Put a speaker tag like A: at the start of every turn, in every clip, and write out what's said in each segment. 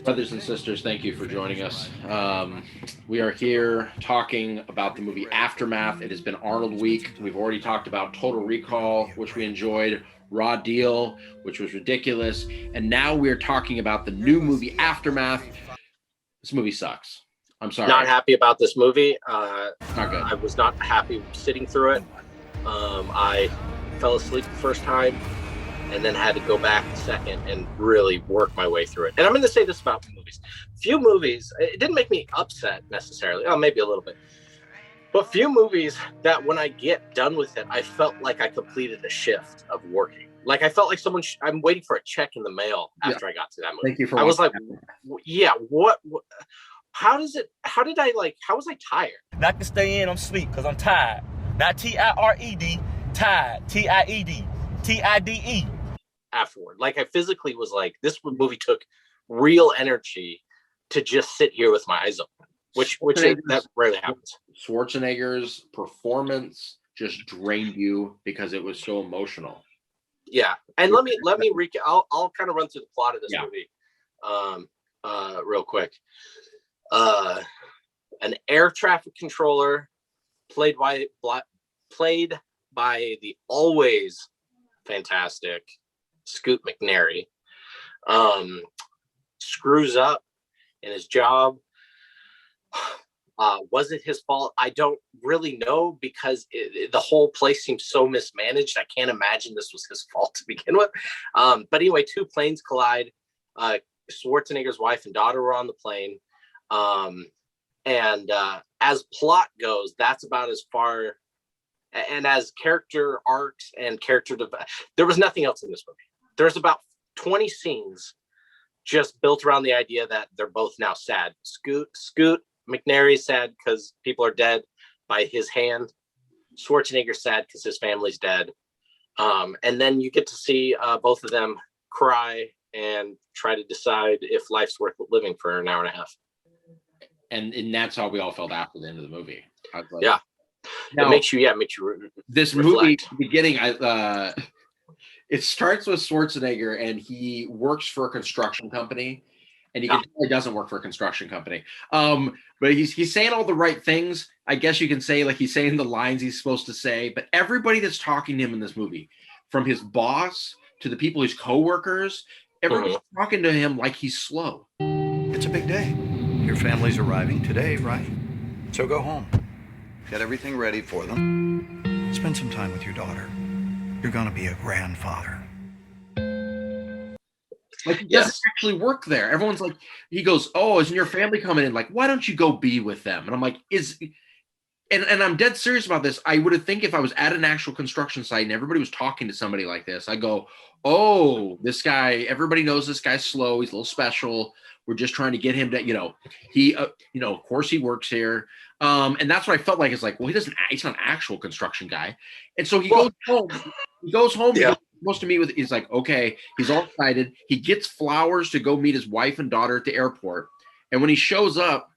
A: Brothers and sisters, thank you for joining us. We are here talking about the movie Aftermath. It has been Arnold Week. We've already talked about Total Recall, which we enjoyed, Raw Deal, which was ridiculous, and now we're talking about the new movie Aftermath. This movie sucks. I'm sorry.
B: Not happy about this movie.
A: Not good.
B: I was not happy sitting through it. I fell asleep the first time and then had to go back the second and really work my way through it. And I'm going to say this about movies. Few movies, it didn't make me upset necessarily. Oh, maybe a little bit. But few movies that when I get done with it, I felt like I completed a shift of working. Like I felt like I'm waiting for a check in the mail after I got to that movie.
A: Thank you for
B: I was like,
A: that.
B: yeah, what how was I tired?
C: Not to stay in, I'm sleep because I'm tired. Not T-I-R-E-D, tired. T-I-E-D, T-I-D-E.
B: Afterward, like I physically was like, this movie took real energy to just sit here with my eyes open, which that rarely happens.
A: Schwarzenegger's performance just drained you because it was so emotional.
B: Yeah, and let me I'll kind of run through the plot of this movie, real quick. An air traffic controller played by the always fantastic Scoot McNairy screws up in his job. Was it his fault? I don't really know because the whole place seems so mismanaged. I can't imagine this was his fault to begin with. But anyway, two planes collide. Schwarzenegger's wife and daughter were on the plane. And as plot goes, that's about as far. And as character arcs and there was nothing else in this movie. There's about 20 scenes just built around the idea that they're both now sad. Scoot McNairy's sad because people are dead by his hand. Schwarzenegger's sad because his family's dead. And then you get to see both of them cry and try to decide if life's worth living for an hour and a half.
A: And that's how we all felt after the end of the movie. Like,
B: yeah. Now, it makes you
A: this reflect. Movie beginning, it starts with Schwarzenegger and he works for a construction company, and he doesn't work for a construction company. But he's saying all the right things. I guess you can say, like, he's saying the lines he's supposed to say. But everybody that's talking to him in this movie, from his boss to the people, his coworkers, everybody's talking to him like he's slow.
D: It's a big day. Your family's arriving today, right? So go home. Get everything ready for them. Spend some time with your daughter. You're going to be a grandfather.
A: Like, he doesn't actually work there. Everyone's like, he goes, oh, isn't your family coming in? Like, why don't you go be with them? And I'm like, and I'm dead serious about this. I would have think if I was at an actual construction site and everybody was talking to somebody like this, I go, oh, this guy, everybody knows this guy's slow. He's a little special. We're just trying to get him to, he, of course he works here. And that's what I felt like. It's like, well, he's not an actual construction guy. And so he goes home. Yeah. He's supposed to meet with, he's like, okay, he's all excited. He gets flowers to go meet his wife and daughter at the airport. And when he shows up,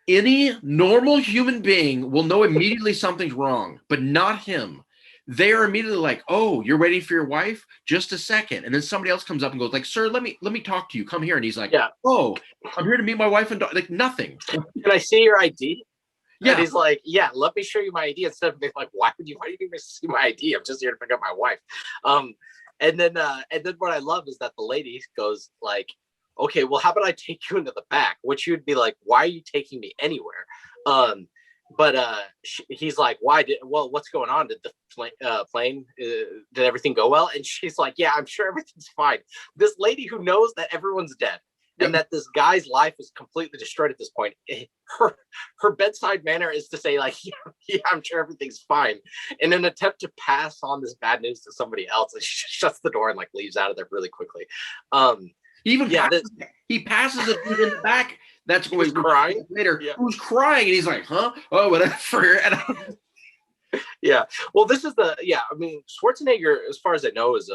A: any normal human being will know immediately something's wrong, but not him. They are immediately like, oh, you're waiting for your wife? Just a second. And then somebody else comes up and goes like, sir, let me talk to you. Come here. And he's like, oh, I'm here to meet my wife and daughter. Like, nothing.
B: Can I see your ID?
A: Yeah.
B: And he's like, yeah, let me show you my ID. Instead of being like, why do you need to see my ID? I'm just here to pick up my wife. And then what I love is that the lady goes like, okay, well, how about I take you into the back? Which you'd be like, why are you taking me anywhere? But he's like, what's going on? Did the plane, did everything go well? And she's like, yeah, I'm sure everything's fine. This lady who knows that everyone's dead and that this guy's life is completely destroyed at this point, her bedside manner is to say like, yeah, I'm sure everything's fine. In an attempt to pass on this bad news to somebody else, and she shuts the door and like leaves out of there really quickly.
A: He passes it in the back. That's
B: who's crying
A: later. Yeah. Who's crying? And he's like, huh? Oh, whatever.
B: Yeah. Well, this is Schwarzenegger, as far as I know, is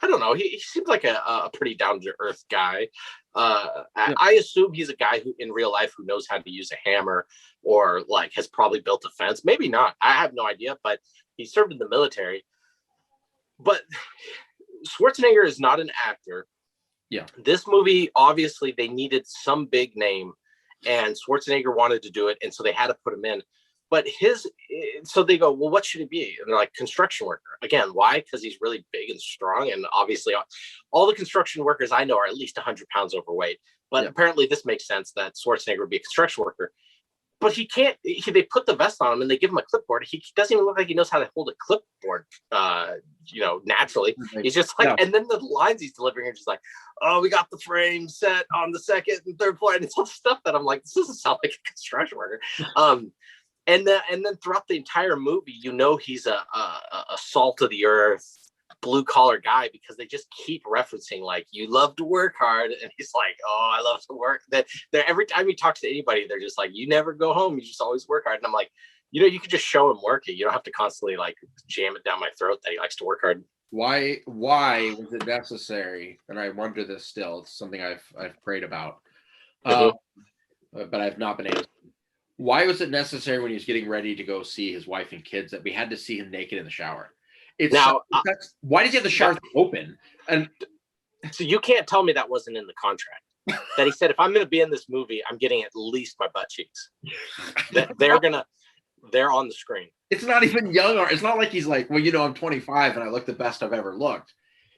B: I don't know. He seems like a pretty down to earth guy. I assume he's a guy who, in real life, who knows how to use a hammer or like has probably built a fence. Maybe not. I have no idea. But he served in the military. But Schwarzenegger is not an actor.
A: Yeah.
B: This movie, obviously, they needed some big name, and Schwarzenegger wanted to do it, and so they had to put him in. But so they go, well, what should it be? And they're like, construction worker. Again, why? Because he's really big and strong, and obviously, all the construction workers I know are at least 100 pounds overweight. But apparently, this makes sense that Schwarzenegger would be a construction worker. But he can't. They put the vest on him and they give him a clipboard. He doesn't even look like he knows how to hold a clipboard. Naturally, he's just like. And then the lines he's delivering are just like, "Oh, we got the frame set on the second and third floor," and it's all stuff that I'm like, "This doesn't sound like a construction worker." And then throughout the entire movie, he's a salt of the earth, blue collar guy, because they just keep referencing like, you love to work hard, and he's like, oh, I love to work. That every time he talks to anybody, they're just like, you never go home, you just always work hard. And I'm like, you could just show him working. You don't have to constantly like jam it down my throat that he likes to work hard.
A: Why was it necessary? And I wonder this still. It's something I've prayed about, but I've not been able to. Why was it necessary when he was getting ready to go see his wife and kids that we had to see him naked in the shower? Why does he have the shower open? And
B: so you can't tell me that wasn't in the contract. That he said, if I'm going to be in this movie, I'm getting at least my butt cheeks. They're on the screen.
A: It's not even young. It's not like he's like, well, I'm 25 and I look the best I've ever looked.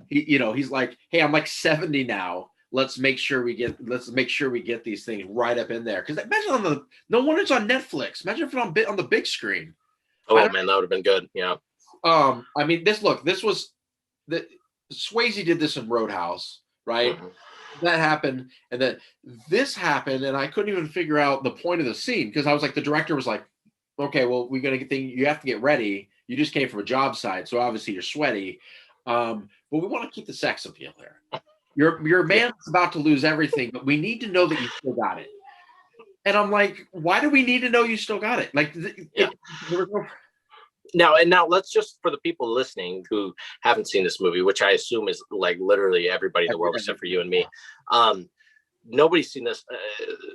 A: He's like, hey, I'm like 70 now. Let's make sure we get these things right up in there. Because imagine no wonder it's on Netflix. Imagine if it's on the big screen.
B: Oh man, that would have been good. Yeah.
A: I mean, this was Swayze did this in Roadhouse, right? Mm-hmm. That happened, and then this happened, and I couldn't even figure out the point of the scene because I was like, the director was like, okay, well, you have to get ready. You just came from a job site, so obviously you're sweaty. But we want to keep the sex appeal there. Your man's about to lose everything, but we need to know that you still got it. And I'm like, why do we need to know you still got it? Like,
B: Now let's just, for the people listening who haven't seen this movie, which I assume is like literally everybody in the world except for you and me. Nobody's seen this.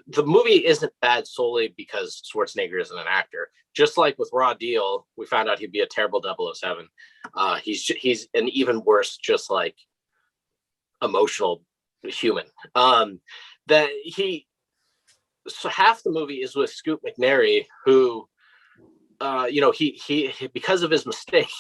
B: The movie isn't bad solely because Schwarzenegger isn't an actor. Just like with Raw Deal, we found out he'd be a terrible 007. He's an even worse, just like emotional human. So half the movie is with Scoot McNairy, who, he because of his mistake,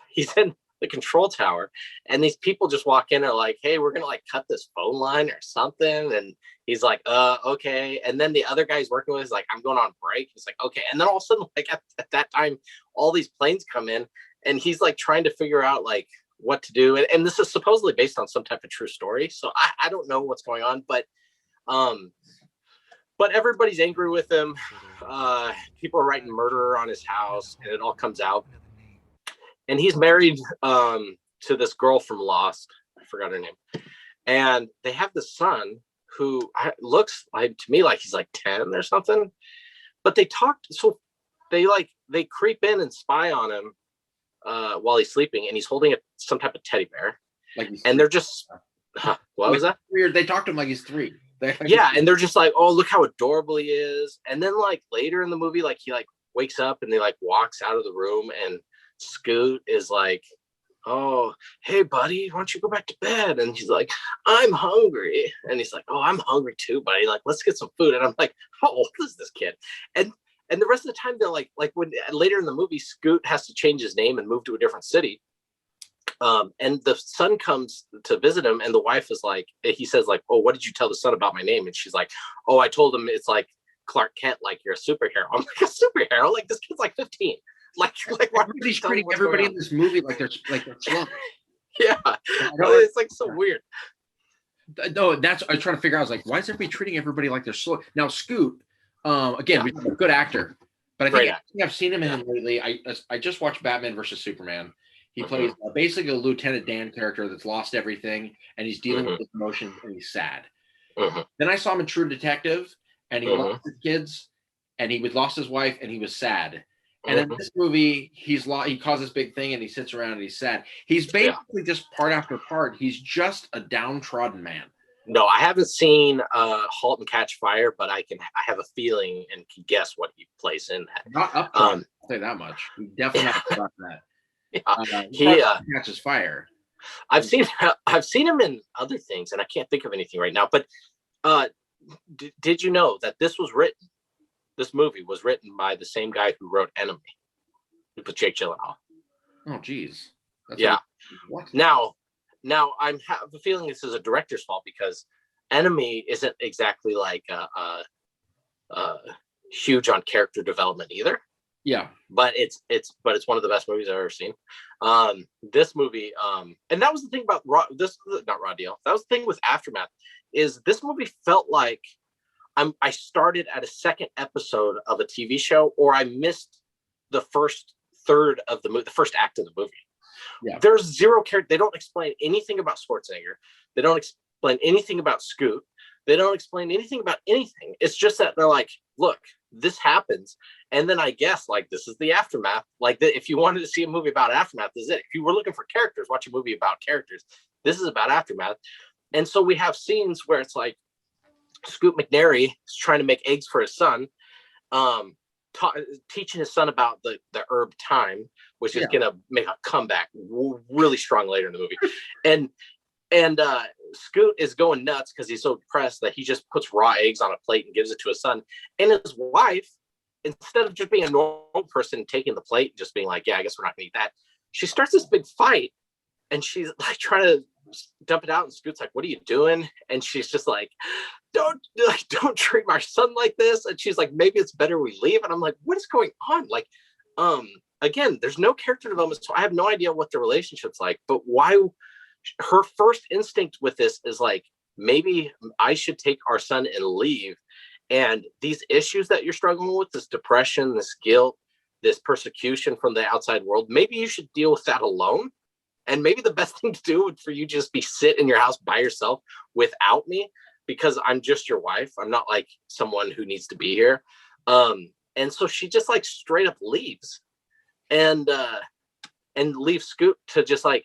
B: he's in the control tower, and these people just walk in and are like, hey, we're gonna like cut this phone line or something, and he's like, okay. And then the other guy he's working with is like, I'm going on break. He's like, okay. And then all of a sudden, like at that time, all these planes come in, and he's like trying to figure out like what to do. And this is supposedly based on some type of true story, so I don't know what's going on, but everybody's angry with him. People are writing murder on his house, and it all comes out. And he's married to this girl from Lost. I forgot her name. And they have this son who looks like to me like he's like 10 or something. But they creep in and spy on him while he's sleeping, and he's holding some type of teddy bear. And they're just, what was that?
A: Weird. They talk to him like he's 3.
B: Yeah, and they're just like, oh, look how adorable he is. And then like later in the movie, like he like wakes up and they like walks out of the room, and Scoot is like, oh, hey buddy, why don't you go back to bed? And he's like, I'm hungry. And he's like, oh, I'm hungry too, buddy. Like, let's get some food. And I'm like, how old is this kid? And the rest of the time they're like when later in the movie, Scoot has to change his name and move to a different city. And the son comes to visit him, and the wife is like, he says like, oh, what did you tell the son about my name? And she's like, oh, I told him it's like Clark Kent, like you're a superhero. I'm like, a superhero? Like this kid's like 15. Like why
A: everybody's treating everybody in this movie like they're slow.
B: Yeah, it's like so weird.
A: No, that's I was trying to figure out. I was like, why is everybody treating everybody like they're slow? Now Scoot, again, we have a good actor, but I think I've seen him in lately. I just watched Batman versus Superman. He plays basically a Lieutenant Dan character that's lost everything, and he's dealing with his emotions, and he's sad. Then I saw him in True Detective, and he lost his kids, and he lost his wife, and he was sad. And in this movie, he caused this big thing, and he sits around and he's sad. He's basically just part after part. He's just a downtrodden man.
B: No, I haven't seen *Halt and Catch Fire*, but I have a feeling and can guess what he plays in that.
A: Not up to I'll say that much. He definitely not about that.
B: He
A: catches fire.
B: I've seen him in other things, and I can't think of anything right now. But did you know that this movie was written by the same guy who wrote Enemy, with Jake Gyllenhaal?
A: Oh, geez.
B: Yeah.
A: What?
B: Now I have a feeling this is a director's fault, because Enemy isn't exactly like huge on character development either.
A: Yeah,
B: but it's one of the best movies I've ever seen. This movie, and that was the thing about not Raw Deal. That was the thing with Aftermath, is this movie felt like I started at a second episode of a TV show, or I missed the first third of the first act of the movie.
A: Yeah.
B: There's zero character. They don't explain anything about Schwarzenegger. They don't explain anything about Scoot. They don't explain anything about anything. It's just that they're like, look, this happens. And then I guess, like, this is the aftermath. Like, if you wanted to see a movie about aftermath, this is it. If you were looking for characters, watch a movie about characters. This is about aftermath. And so we have scenes where it's like Scoot McNairy is trying to make eggs for his son, teaching his son about the herb thyme, which is going to make a comeback really strong later in the movie. And Scoot is going nuts because he's so depressed that he just puts raw eggs on a plate and gives it to his son. And his wife, instead of just being a normal person taking the plate and just being like, yeah, I guess we're not gonna eat that, she starts this big fight, and she's like trying to dump it out, and Scoot's like, what are you doing? And she's just like, don't treat my son like this. And she's like, maybe it's better we leave. And I'm like, what is going on? Like, again, there's no character development, so I have no idea what the relationship's like. But why? Her first instinct with this is like, maybe I should take our son and leave. And these issues that you're struggling with, this depression, this guilt, this persecution from the outside world, maybe you should deal with that alone. And maybe the best thing to do would for you just be sit in your house by yourself without me, because I'm just your wife. I'm not like someone who needs to be here. And so she just like straight up leaves and leaves Scoot to just like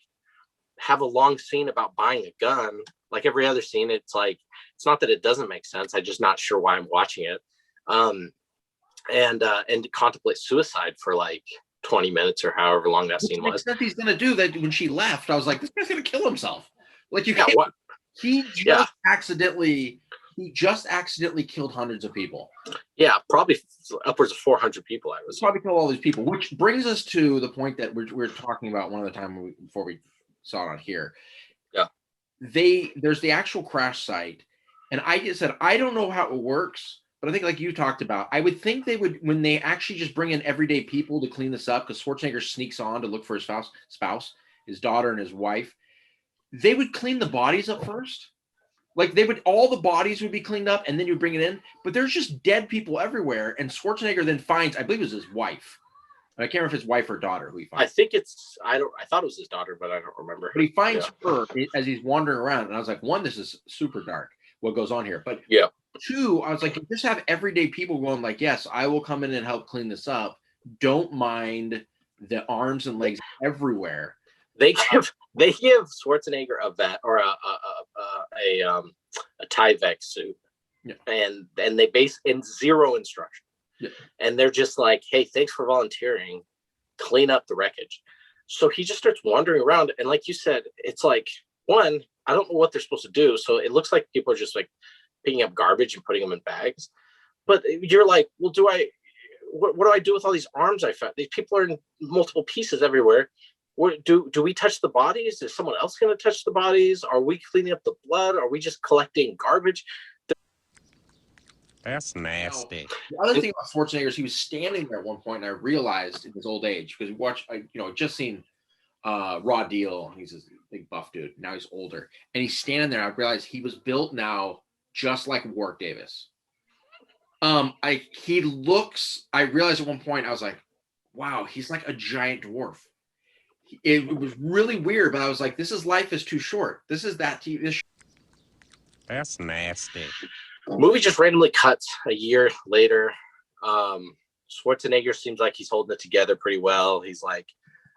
B: have a long scene about buying a gun. Like every other scene, it's like, it's not that it doesn't make sense, I'm just not sure why I'm watching it. And contemplate suicide for like 20 minutes or however long that scene was.
A: He's gonna do that. When she left, I was like, this guy's gonna kill himself. Like, you can't.
B: What?
A: He just accidentally killed hundreds of people.
B: Yeah, probably upwards of 400 people. I was
A: probably killed all these people, which brings us to the point that we're talking about one of the time before we saw it on here.
B: Yeah.
A: There's the actual crash site, and I just said, I don't know how it works, but I think, like you talked about, I would think they would, when they actually just bring in everyday people to clean this up, because Schwarzenegger sneaks on to look for his spouse, his daughter, and his wife, they would clean the bodies up first. Like, all the bodies would be cleaned up, and then you would bring it in. But there's just dead people everywhere, and Schwarzenegger then finds, I believe it was his wife. I can't remember if his wife or daughter who he finds.
B: I think I thought it was his daughter, but I don't remember.
A: But he finds her as he's wandering around, and I was like, one, this is super dark, what goes on here. But two, I was like, just have everyday people going like, yes, I will come in and help clean this up. Don't mind the arms and legs everywhere.
B: They give Schwarzenegger a vet or a Tyvek suit, and they base in zero instruction. Yeah. And they're just like, hey, thanks for volunteering, clean up the wreckage. So he just starts wandering around, and like you said, it's like, one, I don't know what they're supposed to do. So it looks like people are just like picking up garbage and putting them in bags. But you're like, well, what do I do with all these arms I found? These people are in multiple pieces everywhere. Do we touch the bodies? Is someone else going to touch the bodies? Are we cleaning up the blood? Are we just collecting garbage?
E: That's nasty.
A: The other thing about Schwarzenegger is he was standing there at one point, and I realized in his old age, because we watched, just seen Raw Deal. He's this big buff dude. Now he's older, and he's standing there. I realized he was built now just like Warwick Davis. I realized at one point, I was like, wow, he's like a giant dwarf. It was really weird, but I was like, life is too short. This is that TV.
E: That's nasty.
B: Movie just randomly cuts a year later. Schwarzenegger seems like he's holding it together pretty well. He's like,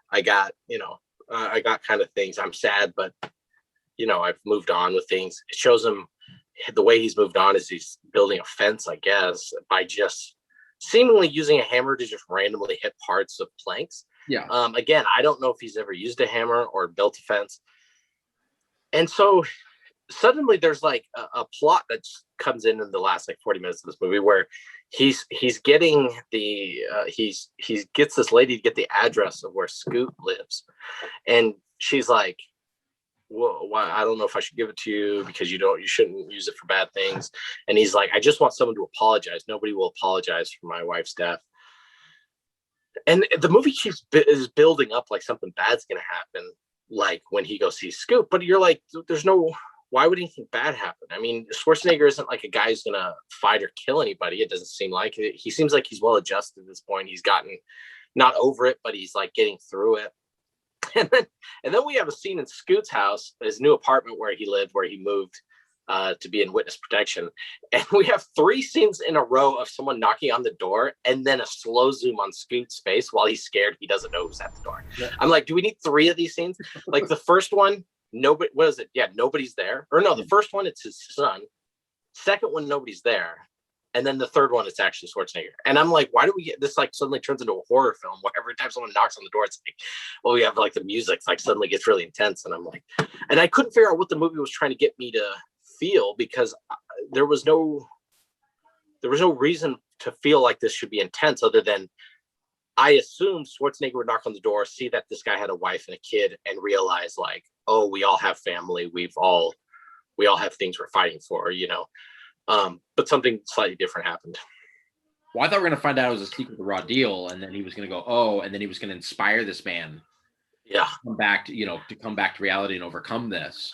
B: I got kind of things. I'm sad, but I've moved on with things. It shows him the way he's moved on is he's building a fence, I guess, by just seemingly using a hammer to just randomly hit parts of planks.
A: Yeah.
B: Again, I don't know if he's ever used a hammer or built a fence. And so suddenly there's like a plot that comes in the last like 40 minutes of this movie where he's getting the he gets this lady to get the address of where Scoot lives, and she's like, well, why, I don't know if I should give it to you because you shouldn't use it for bad things. And he's like, I just want someone to apologize. Nobody will apologize for my wife's death. And the movie is building up like something bad's gonna happen, like when he goes see Scoot. But you're like, why would anything bad happen? I mean, Schwarzenegger isn't like a guy who's gonna fight or kill anybody. It doesn't seem like it. He seems like he's well adjusted at this point. He's gotten not over it, but he's like getting through it. And then we have a scene in Scoot's house, his new apartment where he lived, where he moved to be in witness protection. And we have 3 scenes in a row of someone knocking on the door and then a slow zoom on Scoot's face while he's scared. He doesn't know who's at the door. Yeah. I'm like, do we need 3 of these scenes? Like the first one, nobody, what is it? Yeah, nobody's there. Or no, the first one, it's his son. Second one, nobody's there. And then the third one, it's actually Schwarzenegger. And I'm like, why do we get this? Like suddenly turns into a horror film where every time someone knocks on the door, it's like, well, we have like the music like suddenly gets really intense. And I'm like, and I couldn't figure out what the movie was trying to get me to feel, because there was no reason to feel like this should be intense other than I assumed Schwarzenegger would knock on the door, see that this guy had a wife and a kid, and realize like, oh, we all have family. We all have things we're fighting for, you know. But something slightly different happened.
A: Well, I thought we were going to find out it was a sequel to Raw Deal, and then he was going to go, oh, and then he was going to inspire this man.
B: Yeah.
A: To come back to reality and overcome this.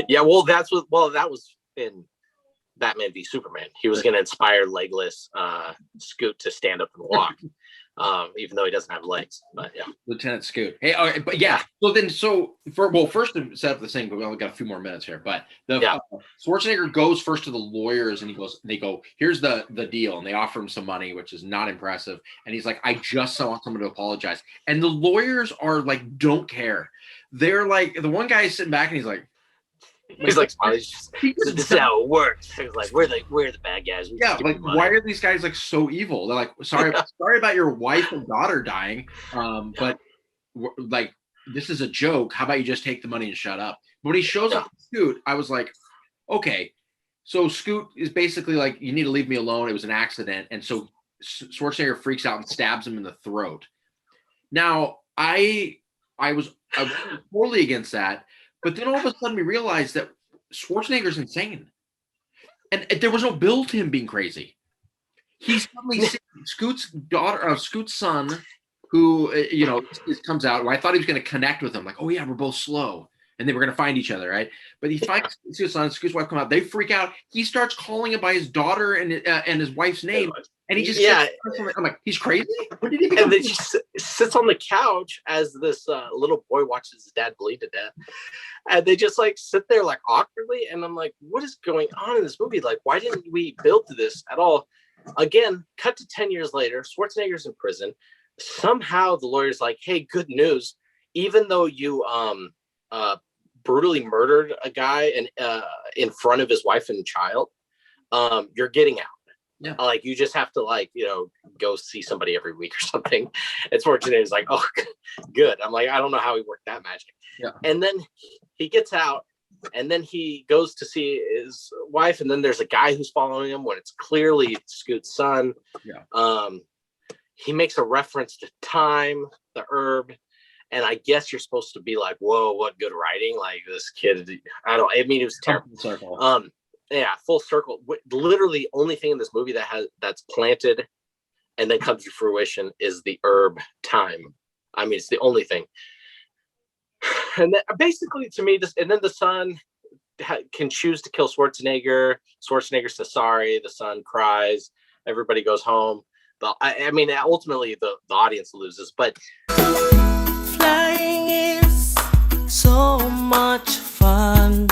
B: Yeah, that was in Batman v Superman. He was going to inspire legless Scoot to stand up and walk. Even though he doesn't have legs, but yeah. Lieutenant
A: Scoot. Hey, all right, but yeah. First to set up the thing, but we only got a few more minutes here. But Schwarzenegger goes first to the lawyers, and they go, here's the deal, and they offer him some money, which is not impressive. And he's like, I just want someone to apologize. And the lawyers are like, don't care. They're like, the one guy is sitting back, and he's like,
B: this is how it works. He's like, we're the bad guys.
A: Why are these guys like so evil? They're like, sorry about your wife and daughter dying, but like this is a joke. How about you just take the money and shut up? But when he shows up to Scoot, I was like, okay, so Scoot is basically like, you need to leave me alone. It was an accident, and so Schwarzenegger freaks out and stabs him in the throat. Now I was totally against that. But then all of a sudden we realized that Schwarzenegger's insane. And there was no build to him being crazy. He's suddenly Scoot's son, who, comes out. I thought he was going to connect with him. Like, oh, yeah, we're both slow. And they were going to find each other, right? But he finds Scoot's son, Scoot's wife come out. They freak out. He starts calling him by his daughter and his wife's name. And he just I'm like, he's crazy? What did he become?
B: And then he sits on the couch as this little boy watches his dad bleed to death. And they just like sit there like awkwardly. And I'm like, what is going on in this movie? Like, why didn't we build to this at all? Again, cut to 10 years later, Schwarzenegger's in prison. Somehow the lawyer's like, hey, good news. Even though you brutally murdered a guy in front of his wife and child, you're getting out. Yeah. Like you just have to go see somebody every week or something. And Schwarzenegger's like, oh, good. I'm like, I don't know how he worked that magic. Yeah. And then he gets out, and then he goes to see his wife, and then there's a guy who's following him when it's clearly Scoot's son. Yeah. He makes a reference to time, the herb, and I guess you're supposed to be like, whoa, what good writing! Like this kid, it was terrible. Yeah, full circle. Literally, only thing in this movie that's planted and then comes to fruition is the herb time. I mean, it's the only thing. And then, basically, to me, and then the son can choose to kill Schwarzenegger. Schwarzenegger says sorry. The son cries. Everybody goes home. Ultimately, the audience loses. But
F: flying is so much fun.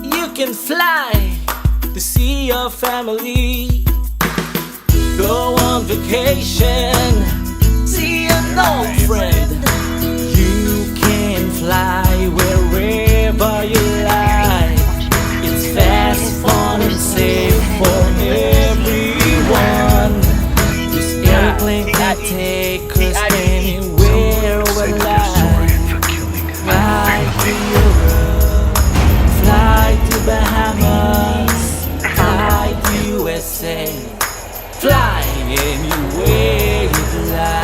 F: You can fly to see your family, go on vacation, see an old friend. You can fly wherever you like. It's fast, fun, and safe for everyone. This airplane can take us anywhere we like. Fly to Europe. flying anywhere you like.